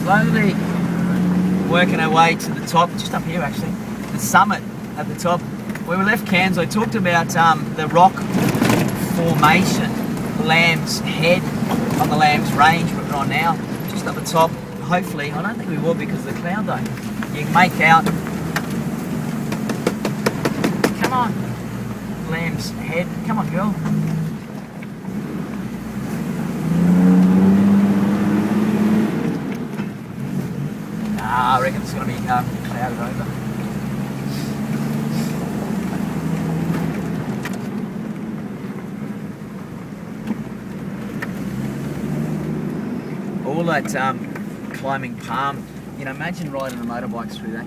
slowly working our way to the top, just up here actually, the summit at the top. Where we left Cairns, I talked about the rock formation, Lamb's Head on the Lamb's Range we're on now, just up the top. Hopefully, I don't think we will because of the cloud though. You can make out, come on, Lamb's Head, come on girl. I reckon it's going to be clouded over. All that climbing palm, you know, imagine riding a motorbike through that.